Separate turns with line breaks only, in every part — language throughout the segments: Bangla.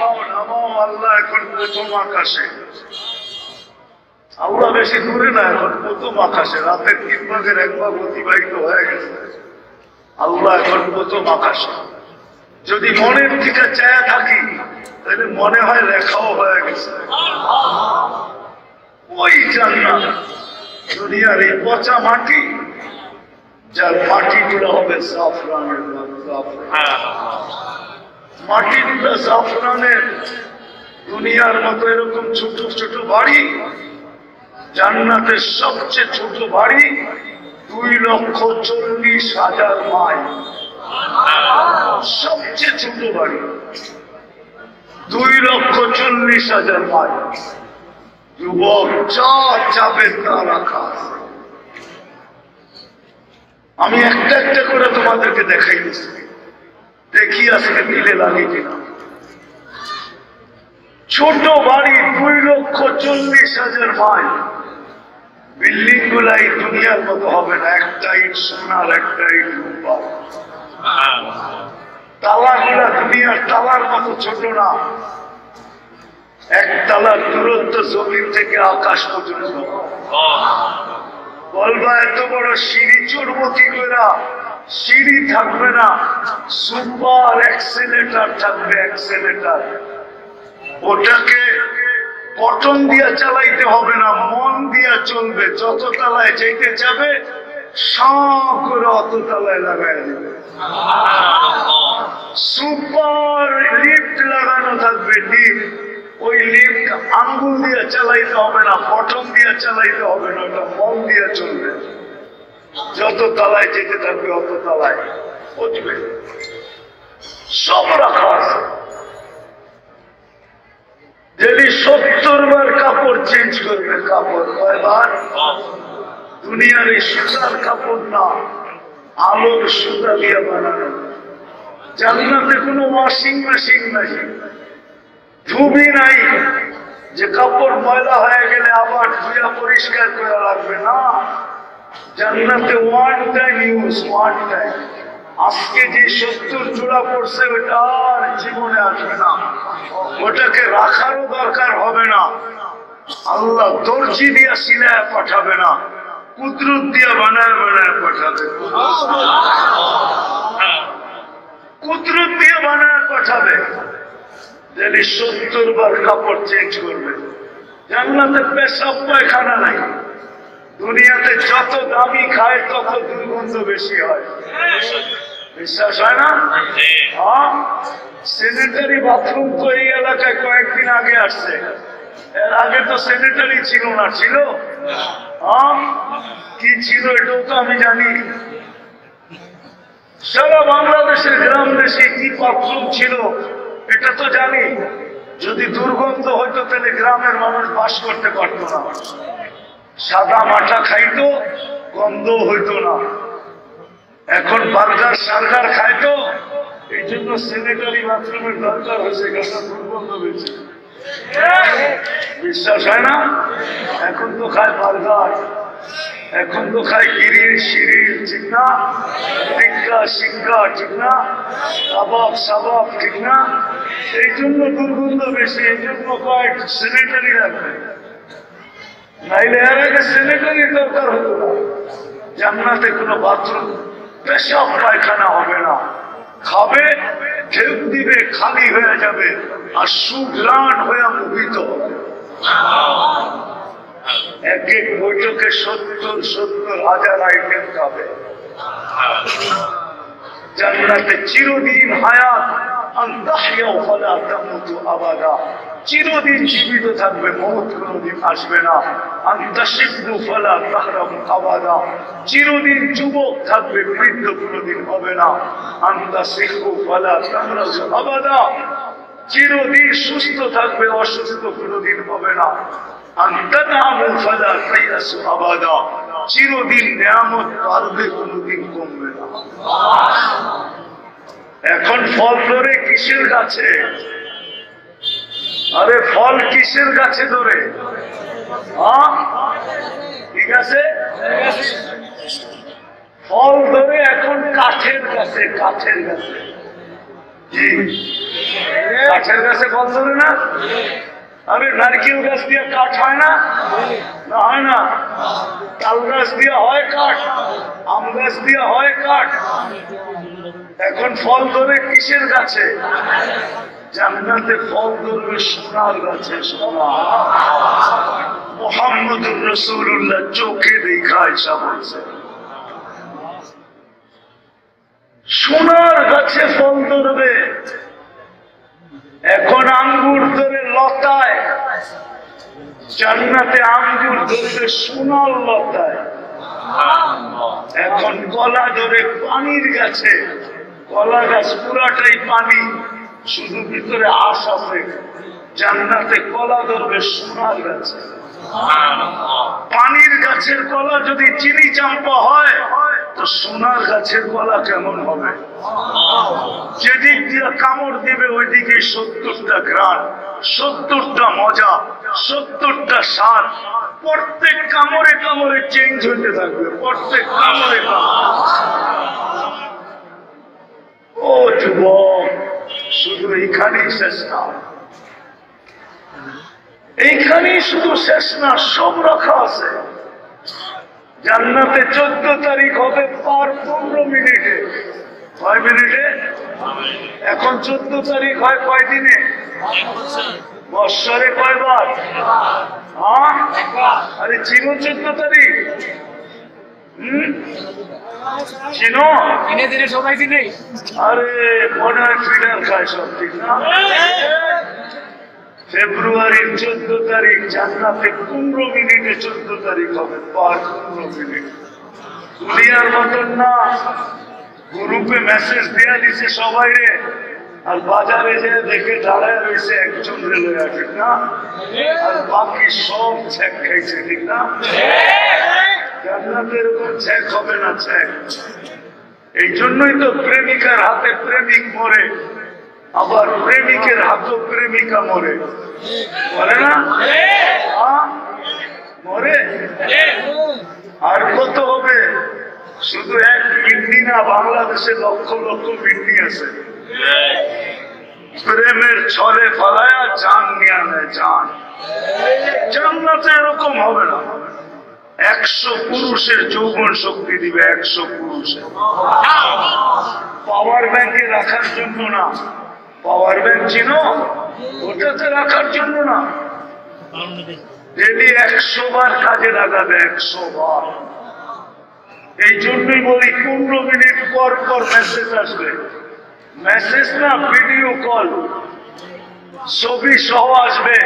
নামাও নামাও, আল্লাহ এখন প্রথম আকাশে। আল্লাহ বেশি দূরে না, এখন প্রথম আকাশে। রাতের 3 ভাগের 1 ভাগ অতিবাহিত হয়ে গেছে, আল্লাহ এখন প্রথম আকাশে। যদি মনের দিকে চায়া থাকি তাহলে মনে হয় রেখাও হয়ে গেছে। ওই জান্নাত দুনিয়ার এই পচা মাটি, যার মাটিগুলো হবে জাফরানের, মাটিগুলো জাফরানের। দুনিয়ার মতো এরকম ছোট ছোট বাড়ি, জান্নাতের সবচেয়ে ছোট বাড়ি 2,40,000 মাইল। সবচেয়ে ছোট বাড়ি 2,40,000 মাইল। যুবক যা চাবে তা রাখা আছে। আমি একটা একটা করে তোমাদেরকে দেখাই দিচ্ছি, দেখি আজকে মিলে লাগে কিনা। ছোট বাড়ি 2,40,000 মাইল। বিল্ডিং গুলাই দুনিয়ার মতো হবে না, একটা ইট সোনার, একটা ইট রূপার। তালাগুলা দুনিয়ার তালার মতো ছোট না। 1 তালার দূরত্ব জমিন থেকে আকাশ পর্যন্ত। বলবা এত বড় সিঁড়ি চড়বো কি করে? সিঁড়ি থাকবে না, সুপার এক্সেলেটর থাকবে, এক্সেলেটর। ওটাকে বটন দিয়ে চালাইতে হবে না, মন দিয়ে চলবে। যত তলায় যেতে যাবে সব করে অত তলায় লাগাই দেবে। সুপার লিফট লাগানো থাকবে, লিফট। ওই লিফট আঙ্গুল দিয়ে চালাইতে হবে না, বটন দিয়ে চালাইতে হবে না, ওটা মন দিয়ে চলবে। যত তলায় যেতে থাকবে অত তলায় উঠবে। সব রাখা আছে। যদি 70 বার কাপড় চেঞ্জ করবে, কাপড় কয়বার? দুনিয়ার এই সুতার কাপড় না, আলোর সুতা দিয়ে বানানো। জান্নাতে কোনো ওয়াশিং মেশিন নাই, ধুবি নাই যে কাপড় ময়লা হয়ে গেলে আবার ধুয়া পরিষ্কার করা লাগবে না। জান্নাতে one time use, one time. আজকে যে 70 জোড়া পড়ছে ওটা আর জীবনে আসবে না, ওটাকে রাখারও দরকার হবে না। আল্লাহ দর্জি দিয়া সিলায় পাঠাবে না, কুদরত দিয়া বানায় বানায় পাঠাবে। কুদরত দিয়ে বানায় পাঠাবে। যদি 70 বার কাপড় চেঞ্জ করবে। জান্নাতে পেশাব পায়খানা নাই। দুনিয়াতে যত দামি খায় তত দুর্গন্ধ বেশি হয়, বিশ্বাস হয় না? হ্যাঁ, স্যানিটারি বাথরুম তো এই এলাকায় কয়েকদিন আগে আসছে। এর আগে তো স্যানিটারি ছিল না। ছিল? হ্যাঁ, কি ছিল এটাও তো আমি জানি। সারা বাংলাদেশের গ্রাম দেশে কি বাথরুম ছিল এটা তো জানি। যদি দুর্গন্ধ হইতো তাহলে গ্রামের মানুষ বাস করতে পারতো না। সাদা মাঠা খাইতো, গন্ধ হইতো না। এখন বার্গার সার্গার খাইতো, এই জন্য স্যানিটারি বাথরুমের দরকার হয়েছে, কারণ দুর্গন্ধ বেশি। বিশ্বাস হয় না? এখন তো খায় বার্গার, এখন তো খায় গিরিল শিরিল, ঠিক না? টিক্কা সিক্কা, ঠিক না? কাবাব সাবাব, ঠিক না? এই জন্য দুর্গন্ধ বেশি। এই জন্য কয়েক স্যানিটারি রাখবে, নাইলে এর আগে স্যানিটারি দরকার হতো না। জান্নাতে কোনো বাথরুম পেশাব পায়খানা হবে না। খাবে, ঢেউ দিবে, খালি হয়ে যাবে, আর সুঘ্রাণ হয়ে মুভিত হবে। এক এক বৈঠকে 70,000 আইটেম খাবে। জান্নাতে চিরদিন হায়াত, চিরদিন জীবিত থাকবে, মৌত কোনদিন আসবে না। চিরদিন যুবক থাকবে, বৃদ্ধ কোনদিন হবে না। চিরদিন সুস্থ থাকবে, অসুস্থ কোনদিন হবে না। চিরদিন নিয়ামত পারবে, কোনদিন কমবে না। এখন ফল ধরে কিসের গাছে? আরে ফল কিসের গাছে ধরে? ঠিক আছে, ফল ধরে এখন কাঠের গাছে, কাঠের গাছে। জি, কাঠের গাছে ফল ধরে না? আরে নারকেল গাছ দিয়ে কাঠ হয় না? না হয় না। তাল গাছ দিয়ে হয় কাঠ, আম গাছ দিয়ে হয় কাঠ। এখন ফল ধরে কিসের গাছে? জান্নাতে ফল ধরবে সোনার গাছে। সোনা মুহাম্মদুর রাসূলুল্লাহ চোখে দেখা এসা বলছে, সোনার গাছে ফল ধরবে। এখন আঙ্গুর ধরে লতায়, জান্নাতে আঙ্গুর ধরবে সোনার লতায়। এখন কলা ধরে পানির গাছে, কলা গাছ পুরাটাই পানি, শুধু ভিতরে আশ আছে। জান্নাতে কলা ধরবে সোনার গাছে। পানির গাছের কলা যদি চিনি চাম্পা হয় তো সোনার গাছের কলা কেমন হবে? যেদিক দিয়ে কামড় দিবে ওইদিকে 70টা ঘ্রাণ, 70টা মজা, 70টা স্বাদ। প্রত্যেক কামড়ে কামড়ে চেঞ্জ হতে থাকবে, প্রত্যেক কামড়ে কামড়ে। ও যুবক, শুধু এইখানেই শেষ না, এইখানেই শুধু শেষ না, সব রাখা আছে। জান্নাতে 14 তারিখ হবে পার 15 মিনিটে। কয় মিনিটে? এখন 14 তারিখ হয় কয় দিনে? বৎসরে কয়বার? হ্যাঁ, আরে চিনো 14 তারিখ? চিনো? দিনে দিনে সবাই দিনে। আরে মনে হয় ফিডার খায় সব, ঠিক না? ফেব্রুয়ারির 14 তারিখ জান্নাতে 15 মিনিটে 14 তারিখ হবে, পার 15 মিনিট। দুনিয়ার মতন না, গ্রুপে মেসেজ দেয়া দিছে সবাই রে, আর বাজারে যে দেখে দাঁড়ায় রয়েছে একজন রেলে আছে না, আর বাকি সব চেক খাইছে, ঠিক না? জান্নাতে এরকম চেক হবে না, চেক। এই জন্যই তো প্রেমিকার হাতে প্রেমিক মরে, আবার প্রেমিকের হাতেও প্রেমিকা মরে, মরে না? মরে। আর কত হবে? শুধু এক বিন্দি না, বাংলাদেশে লক্ষ লক্ষ বিন্দি আছে। প্রেমের ছলে ফলায়া জান নিয়ে নেয়, জান। জান্নাতে এরকম হবে না। 100 পুরুষের যৌবন শক্তি দিবে, 100 পুরুষের। পাওয়ার ব্যাংকে রাখার জন্য না, পাওয়ার ব্যাংক চিনো? ওটাতে রাখার জন্য না, ডেলি 100 বার কাজে লাগাবে, 100 বার। এই জন্যই বলি 15 মিনিট পর পর মেসেজ আসবে। মেসেজ না, ভিডিও কল, ছবি সহ আসবে,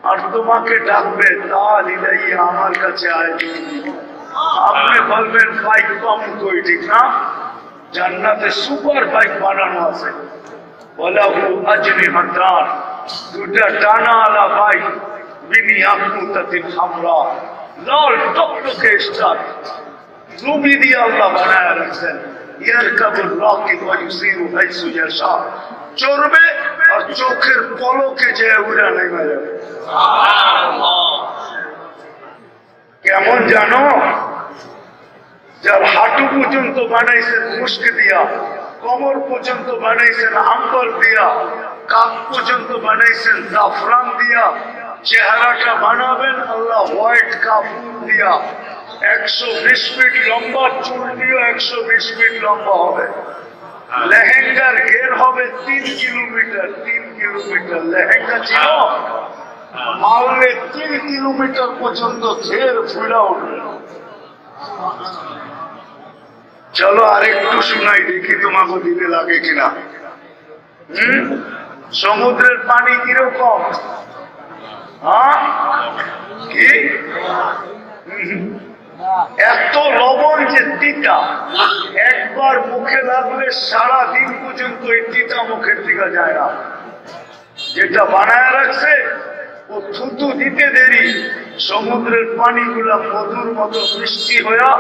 আর তোমাকে ডাকবে, তাল ইলাইয়া, আমার কাছে আয়। আপনি বলবেন বাইক পাবো কই, ঠিক না? জান্নাতে সুপার বাইক বানানো আছে, ওয়ালাহু আজনিহাতান, দুটা ডানাওয়ালা বাইক, বিনি আকুতাতিন হামরা, লাল টকটকে স্টার, রুবি দিয়ে আল্লাহ বানায় রাখছেন। ইয়ারকাবুর রাকিব ওয়া ইউসিরু হাইসু ইয়াশা, চড়বে আর চোখের পলকে যে উড়া নেমে যাবে। কেমন জানো? যার হাঁটু পর্যন্ত বানাইছেন মুস্কি দিয়া, কোমর পর্যন্ত বানাইছেন আম্বর দিয়া, কাপ পর্যন্ত বানাইছেন জাফরান দিয়া, চেহারাটা বানাবেন আল্লাহ হোয়াইট কাপড় দিয়া, 120 ফিট লম্বা, চুল দিয়ে 120 ফিট লম্বা হবে। লেহেঙ্গার ঘের হবে 3 কিলোমিটার, 3 কিলোমিটার লেহেঙ্গা ছিল, মারলে 3 কিলোমিটার পর্যন্ত ঘের ফুলা উঠবে। চলো আরেকটু শোনাই, দেখি তোমাকে দিতে লাগে কিনা। সমুদ্রের পানি কিরকম? হ্যাঁ, কি এত লবণ যে তিতা, একবার মুখে লাগলে সারা দিন পর্যন্ত এই তিতা মুখের দিকে যায় না। যেটা বানায় রাখছে ও থুতু দিতে দেরি, সমুদ্রের পানিগুলা মধুর মতো মিষ্টি হইয়া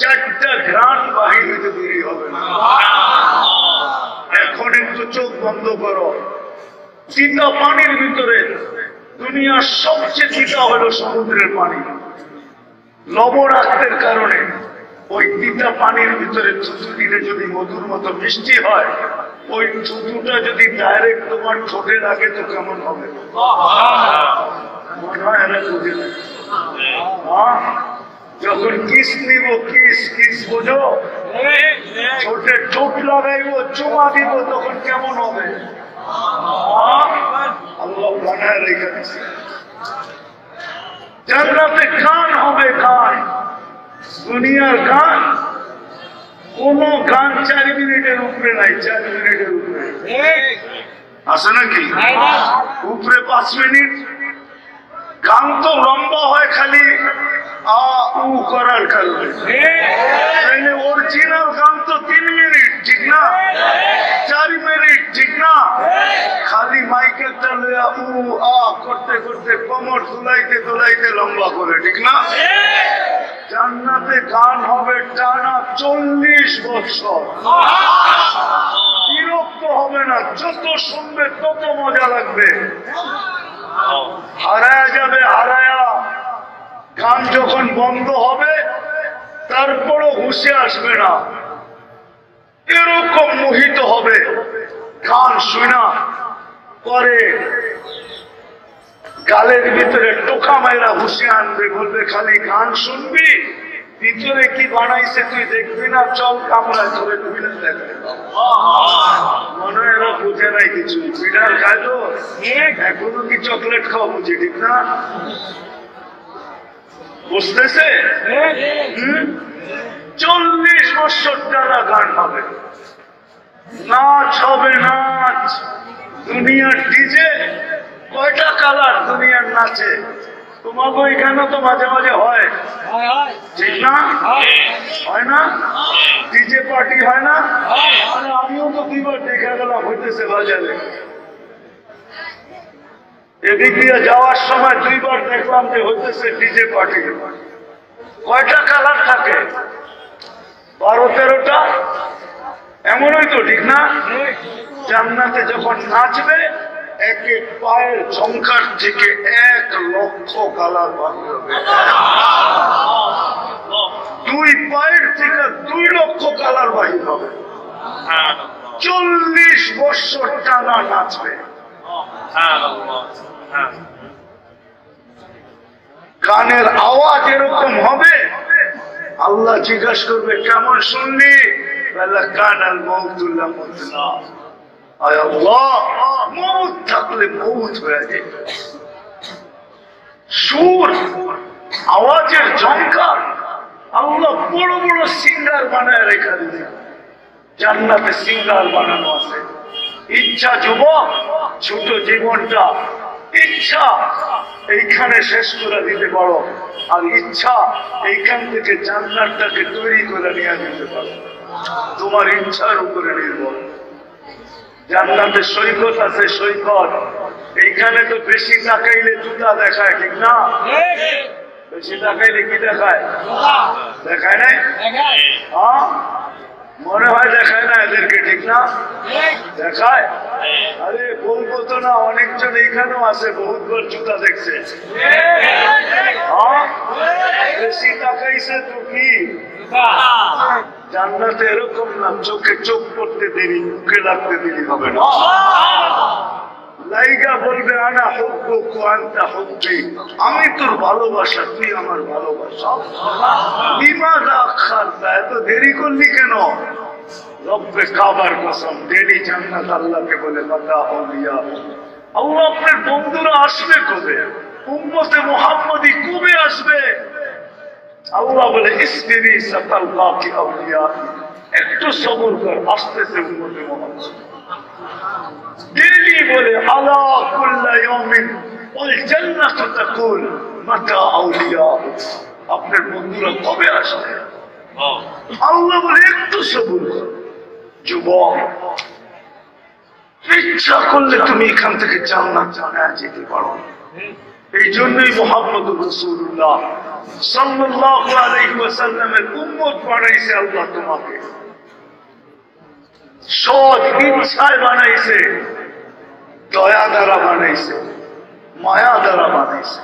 4টা ঘ্রাণ বাহির হইতে দেরি হবে না। এখন একটু চোখ বন্ধ করো, তিতা পানির ভিতরে দুনিয়ার সবচেয়ে তিতা হলো সমুদ্রের পানি। লবণাক্তের কারণে ওই তিতা পানির ভিতরে থুতু দিলে যদি মধুর মতো মিষ্টি হয়, ওই থুতুটা যদি ডাইরেক্ট তোমার ঠোঁটে লাগে তো কেমন হবে? মনে হয় এরা বুঝে না। যখন কিস নিব, কিস কিস বোঝো, ঠোঁটে ঠোঁট লাগাইবো, চুমা দিব, তখন কেমন হবে? আল্লাহ বানায় রেখে দিচ্ছে। জান্নাতে গান হবে, গান। দুনিয়ার গান, কোন গান 4 মিনিটের উপরে নাই, 4 মিনিটের উপরে আছে নাকি? উপরে 5 মিনিট। গান তো লম্বা হয় খালি আ উ করার কারণে। অরিজিনাল গান তো 3 মিনিট, ঠিক না? 4 মিনিট, ঠিক না? খালি মাইকেলটা লইয়া উ আ করতে করতে কোমর দুলাইতে দুলাইতে লম্বা করে, ঠিক না? জান্নাতে গান হবে টানা 40 বছর। বিরক্ত হবে না, যত শুনবে তত মজা লাগবে। হারায়া যাবে, হারায়া। গান যখন বন্ধ হবে তারপরও হুঁশে আসবে না, এরকম মোহিত হবে। গান শুনা পরে গালের ভিতরে টোকা মাইরা হুঁশে আনবে, বলবে খালি গান শুনবি, ভিতরে কি বানাইছে তুই দেখবি না, চল কামড়ায় ধরে ঢুকে দেখবে। মনে হয় এরা বুঝে নাই কিছু। বিড়াল খায় তো এখনো কি চকলেট খাওয়া বুঝি, ঠিক না? বুঝতেছে? 40 বছর টানা গান হবে, নাচ হবে, নাচ। দুনিয়ার ডিজে কয়টা কালার দুনিয়ার নাচে, তোমাকে এখানে তো মাঝে মাঝে হয়, ঠিক না? হয় না? ডিজে পার্টি হয় না? আমিও তো 2বার দেখা গেলাম হইতেছে বাজারে। এদিক দিয়ে যাওয়ার সময় 2বার দেখলাম যে হইতেছে ডিজে পার্টি। কয়টা কালার থাকে? 12-13টা, এমনই তো, ঠিক না? জান্নাতে যখন নাচবে এক এক পায়ের ঝংকার থেকে 1 লক্ষ কালার বার হবে। 2 পায়ের থেকে 2 লক্ষ কালার বাহির হবে। 40 বছর টানা নাচবে। গানের আওয়াজ এরকম হবে, আল্লাহ জিজ্ঞাসা করবে কেমন শুনলি? কানাল মৌতুল্লাহ মুতলা। আয় আল্লাহ, মৌত থাকলে মৌত হয়ে যায়। সুর, আওয়াজের ঝংকার আল্লাহ বড় বড় সিঙ্গার বানায় রেখে দিবে। জান্নাতে সিঙ্গার বানানো আছে। ইচ্ছা যুবক, ছোট জীবনটা ইচ্ছা এইখানে শেষ করে দিতে পারো, আর ইচ্ছা এইখান থেকে জান্নাতটাকে তৈরি করে নিয়ে দিতে পারো। তোমার ইচ্ছার উপরে নির্ভর। জান্নাতে সৈকত আছে, সৈকত। এইখানে তো বেশি তাকাইলে জুতা দেখায়, ঠিক না? বেশি তাকাইলে কি দেখায়? দেখায় নাই? হ্যাঁ, মনে হয় দেখায় না এদেরকে, ঠিক না? দেখায়। আরে বলবো তো না, অনেকজন এইখানেও আছে বহুতবার জুতা দেখছে। বেশি তাকাইছে তো কি? জান্নাতে এরকম না, চোখে চোখ পড়তে দেরি, মুখে লাগতে দেরি হবে না। লাইগা বলবে আনা হুব্বুক ওয়া আনতা হুব্বি, আমি তোর ভালোবাসা, তুই আমার ভালোবাসা। লিমাযা আখারতা, এত দেরি করলি কেন? রব্বে কাবার কসম, দেরি জান্নাত আল্লাহকে বলে মাতা আউলিয়া। আল্লাহ আপনার বন্ধুরা আসবে কবে? উম্মতে মুহাম্মদি কবে আসবে? আল্লাহ বলে ইসবিরি সাতালকাকি আউলিয়া, একটু সবর কর, আসতেছে উম্মতে মুহাম্মদ। ডেইলি বলে আলা কুল্লা ইয়াউমিন ওয়াল জান্নাতু তাকুল মাতা আউলিয়া, আপনার বন্ধুরা কবে আসবে? আল্লাহ বলে একটু সবর কর। যুবক, ইচ্ছা করলে তুমি এখান থেকে জান্নাত জানায় যেতে পারো। এই জন্যই মুহাম্মদুর রাসূলুল্লাহ সাল্লাল্লাহু আলাইহি ওয়াসাল্লামের উম্মত বানাইছে আল্লাহ তোমাকে। সৎ ইচ্ছায় বানাইছে, দয়া দ্বারা বানাইছে, মায়া দ্বারা বানাইছে।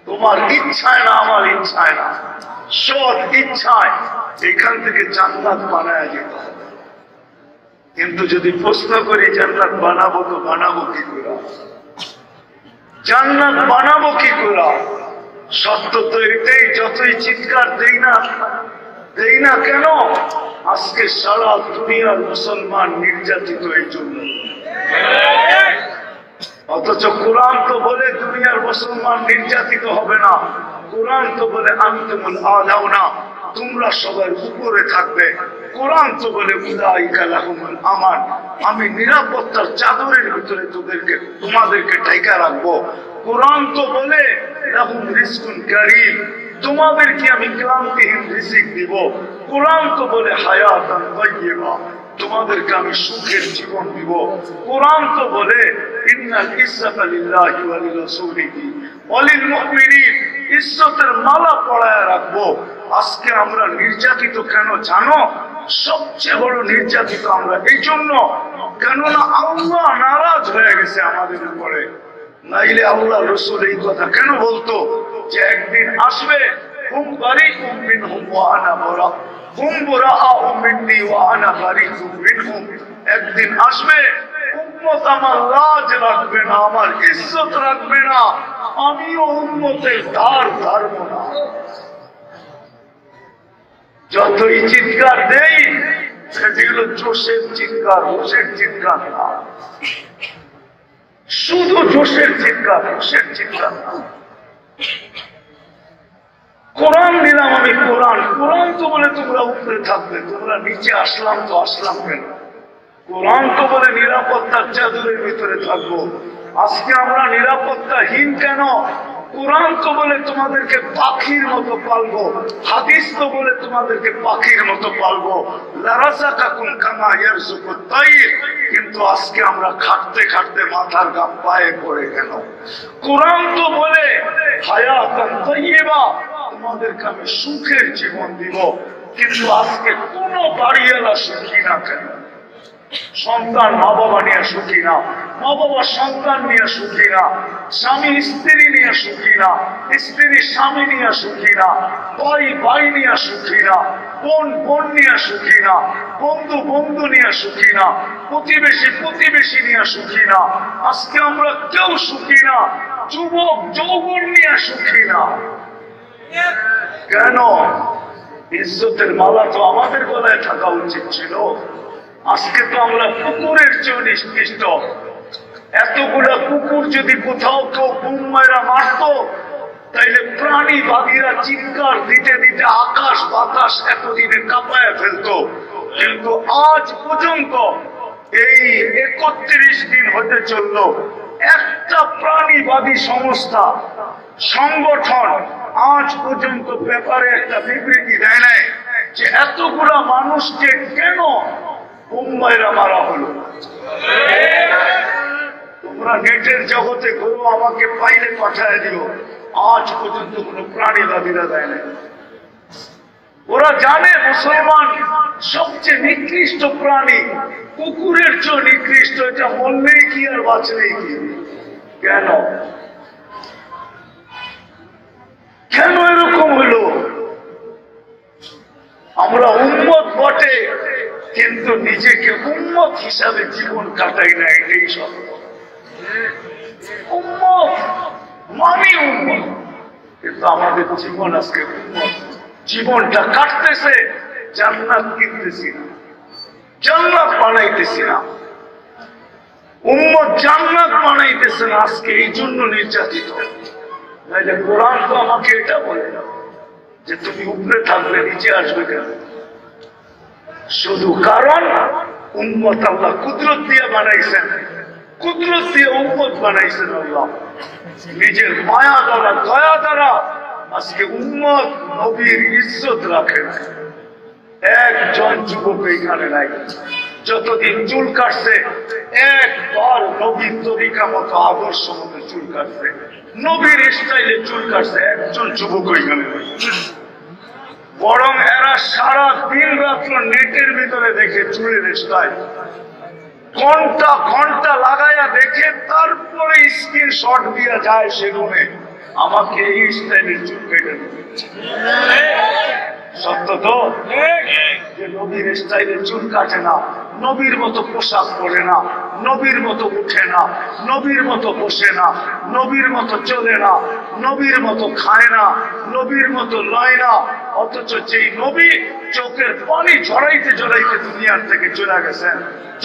তোমার ইচ্ছায় না, আমার ইচ্ছায় না, সৎ ইচ্ছায় এখান থেকে জান্নাত বানায় যেতে হবে। কিন্তু যদি প্রশ্ন করি জান্নাত বানাবো তো বানাবো কি করে, জান্নাত বানাবো কি করে? সত্য তো এটাই, যতই চিৎকার দেই না কেন, আজকে সারা দুনিয়ার মুসলমান নির্যাতিত এই জন্য। অথচ কোরআন তো বলে দুনিয়ার মুসলমান নির্যাতিত হবে না। কোরআন তো বলে আনতুমুল আলাউনা, তোমরা সবার উপরে থাকবে। কোরআন তো বলে উলাইকা লাহুমুল আমান, আমি নিরাপত্তার চাদরের ভিতরে তোমাদেরকে ঢাকা রাখবো। কোরআন তো বলে লাহুম রিজকুন কারীম, তোমাদেরকে আমি ক্লান্তিহীন রিজিক দিব। কোরআন তো বলে হায়াতান তাইয়্যিবা, তোমাদেরকে আমি সুখের জীবন দিব। কোরআন তো বলে ইন্নাল ইজ্জাতা লিল্লাহি ওয়া লিরাসূলিহি ওয়া লিল মুমিনিন, ইজ্জতের মালা পরায় রাখবো। আজকে আমরা নির্যাতিত কেন জানো? সবচেয়ে বড় নির্যাতিত আমরা এই জন্য, কেননা আল্লাহ নারাজ হয়ে গেছে আমাদের উপরে। নাইলে আল্লাহ রাসূল এই কথা কেন বলতো যে একদিন আসবে হুম বারিকুম মিনহুম ওয়া আনা বারা, হুম বুরাআউ মিন্নি ওয়া আনা বারিকুম মিনহুম। একদিন আসবে উম্মত আমার লাজ রাখবে না, আমার ইজ্জত রাখবে না, আমিও উম্মতের ধার ধারবো না। যতই চিৎকার দেই সেগুলো জোশের চিৎকার, হোশের চিৎকার না, শুধু জোশের চিৎকার, হোশের চিৎকার না। কোরআন দিলাম আমি, কোরআন তো বলে তোমরা উপরে থাকবে, তোমরা নিচে আসলাম তো আসলাম কেন? কোরআন তো বলে নিরাপত্তার চাদরের ভিতরে থাকবো, আজকে আমরা নিরাপত্তাহীন কেন? কোরআন তো বলে তোমাদেরকে পাখির মতো পালবো, হাদিস তো বলে তোমাদেরকে পাখির মতো পালবো। লারাযাকাকুম কামা ইয়ারযুকুত তাইর, কিন্তু আজকে আমরা খাটতে খাটতে মাথার ঘাম পায়ে পড়ে গেল। কোরআন তো বলে হায়াতান তাইয়্যিবা, তোমাদেরকে আমি সুখের জীবন দিব, কিন্তু আজকে কোন বাড়িওয়ালা সুখী না কেন? সন্তান মা বাবা নিয়ে সুখী না, মা বাবা সন্তান নিয়ে সুখী না, স্বামী স্ত্রী নিয়ে সুখী না, স্ত্রী স্বামী নিয়ে সুখী না, ভাই নিয়ে সুখী না, বোন নিয়ে সুখী না, বন্ধু নিয়ে সুখী না, প্রতিবেশী নিয়ে সুখী না। আজকে আমরা কেউ সুখী না, যুবক যৌবন নিয়ে সুখী না কেন? ইজ্জতের মালা তো আমাদের গলায় থাকা উচিত ছিল। আজকে তো আমরা কুকুরের চেয়ে নিষ্কৃষ্ট। এতগুলা কুকুর যদি কোথাও কেউ বুম মারা মারত, তাইলে প্রাণীবাদীরা চিৎকার দিতে দিতে আকাশ বাতাস এতদিনে কাঁপায় ফেলতো। কিন্তু আজ পর্যন্ত এই 31 দিন হতে চললো, একটা প্রাণীবাদী সংগঠন আজ পর্যন্ত পেপারে একটা বিবৃতি দেয় নাই যে এতগুলা মানুষকে কেন মুম্বাইরা মারা হলো। তোমরা নেটের জগতে করো, আমাকে পাইলে পাঠায় দিও। আজ পর্যন্ত কোন প্রাণীবাদীরা দেয় না। ওরা জানে মুসলমান সবচেয়ে নিকৃষ্ট প্রাণী, কুকুরের চেয়ে নিকৃষ্ট। এটা বললেই কি আর বাঁচলেই কি? কেন এরকম হলো? আমরা উম্মত বটে, কিন্তু নিজেকে উম্মত হিসাবে জীবন কাটাই না। এটাই সব উম্মত মানে উম্মত, কিন্তু আমাদের জীবন আজকে উম্মত। জীবনটা কাটতেছে, জান্নাত কিনতেছি না, জান্নাত বানাইতেছি না। উম্মত জান্নাত বানাইতেছে না, আজকে এই জন্য নির্যাতিত। নাইলে কোরআন তো আমাকে এটা বলে না যে তুমি উপরে থাকবে, নিচে আসবে কেন? শুধু কারণ উম্মত আল্লাহ কুদরত দিয়ে বানাইছেন, কুদরত দিয়ে উম্মত বানাইছেন আল্লাহ নিজের মায়া দ্বারা, দয়া দ্বারা। আজকে উম্মত নবীর ইজ্জত রাখে না। একজন যুবক এখানে নাই, যতদিন চুল কাটছে একবার নবীর তরিকা মতো আদর্শ মতো চুল কাটছে, নবীর স্টাইলে চুল কাটছে একজন যুবক এখানে নাই। বরং এরা সারা দিন রাত্র নেটের ভিতরে দেখে চুলের স্টাইল, ঘন্টা ঘন্টা লাগাইয়া দেখে, তারপরে স্ক্রিনশট দিয়া যায় সেগুনে আমাকে এই স্টাইলের চুল কেটে দেবে। সত্য তো যে নবীর স্টাইলে চুল কাটে না, নবীর মতো পোশাক পরে না, নবীর মতো উঠে না, নবীর মতো বসে না, নবীর মতো চলে না, নবীর মতো খায় না, নবীর মতো লয় না। অথচ যেই নবী চোখের পানি ঝরাইতে ঝরাইতে দুনিয়ার থেকে চলে গেছেন,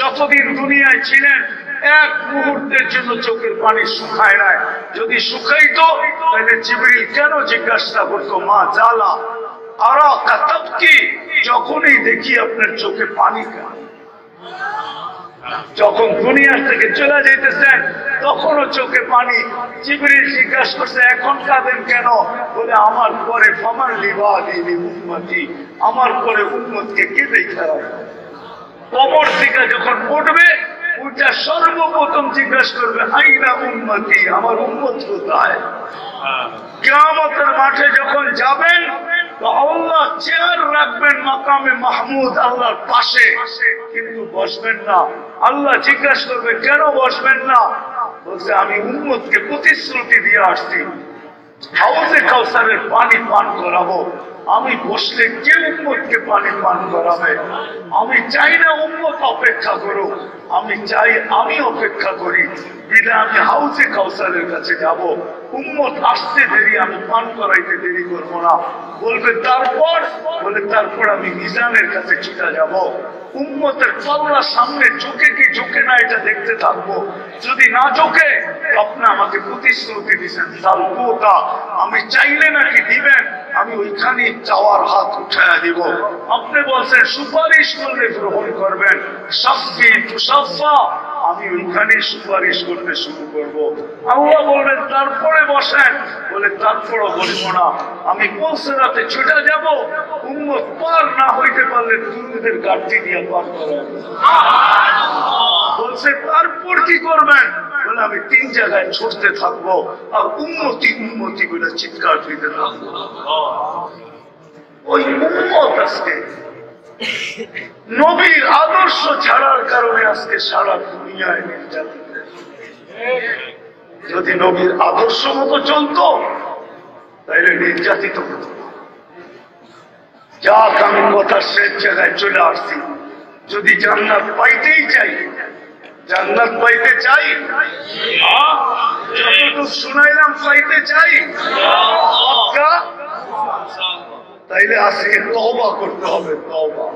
যতদিন দুনিয়ায় ছিলেন এক মুহূর্তের জন্য চোখের পানি শুকায় নাই। যদি শুকাইতো তাহলে জিবরিল কেন জিজ্ঞাসা করতো মা জালা আরা কাতাব কি, যখনই দেখি আপনার চোখে পানি কেন? যখন দুনিয়ার থেকে চলে যেতেছেন তখনও চোখে পানি। জিবরিল জিজ্ঞাসা করছে এখন কাঁদেন কেন? বলে আমার পরে ফামান লিবাদি উম্মতি, আমার পরে উম্মতকে কে দেখে রাখবে? কবর থেকে যখন উঠবে ওটা সর্বপ্রথম জিজ্ঞাসা করবে আইনা উম্মতি, আমার উম্মত কোথায়? কিয়ামতের মাঠে যখন যাবেন তো আল্লাহ চেয়ার রাখবেন মাকামে মাহমুদ, আল্লাহর পাশে, কিন্তু বসবেন না। আল্লাহ জিজ্ঞাসা করবে কেন বসবেন না? বলছে আমি উম্মতকে প্রতিশ্রুতি দিয়ে আসছি হাউজে কাউসারের পানি পান করাবো, আমি বসলে কে উম্মতকে পানি পান করাবে? আমি চাই না উম্মত অপেক্ষা করো, আমি চাই আমি অপেক্ষা করি। বিনা আমি হাউজে কাউসারের কাছে যাব, উম্মত আসতে দেরি, আমি পান করাইতে দেরি করবো না। বলবে তারপর, বলে তারপর আমি মিজানের কাছে ছুটে যাব। উম্মতের পাল্লা সামনে ঝুঁকে কি ঝুঁকে না এটা দেখতে থাকবো। যদি না ঝুঁকে আপনি আমাকে প্রতিশ্রুতি দিচ্ছেন সালকুতা, আমি চাইলে নাকি দিবেন, আমি ওইখানে চাওয়ার হাত উঠায়া দিব। আপনি বলছেন সুপারিশ করলে গ্রহণ করবেন, সাফি তুসাফা, আমি ওইখানে সুপারিশ করতে শুরু করব। আল্লাহ বলবেন তারপরে বসেন, বলে তারপরও বলবো না, আমি পৌঁছাতে ছুটে যাব। উম্মত পার না হইতে পারলে দুরুদের ঘাটতি দিয়ে পার করেন। বলছে তারপর কি করবেন? বলে আমি 3 জায়গায় ছুটতে থাকবো আর উন্নতি উন্নতি বলে চিৎকার দিতে থাকবো। ওই উম্মত আজকে নবীর আদর্শ ছাড়ার কারণে আজকে সারা দুনিয়ায় নির্যাতিত। যদি নবীর আদর্শ মতো চলতো তাহলে নির্যাতিত হতো। যাক আমি কথার শেষ জায়গায় চলে আসছি। যদি জান্নাত পাইতেই চাই, জান্নাত পাইতে চাই, যতটুকু শুনাইলাম পাইতে চাই, তাইলে আজকে তওবা করতে হবে, তওবা।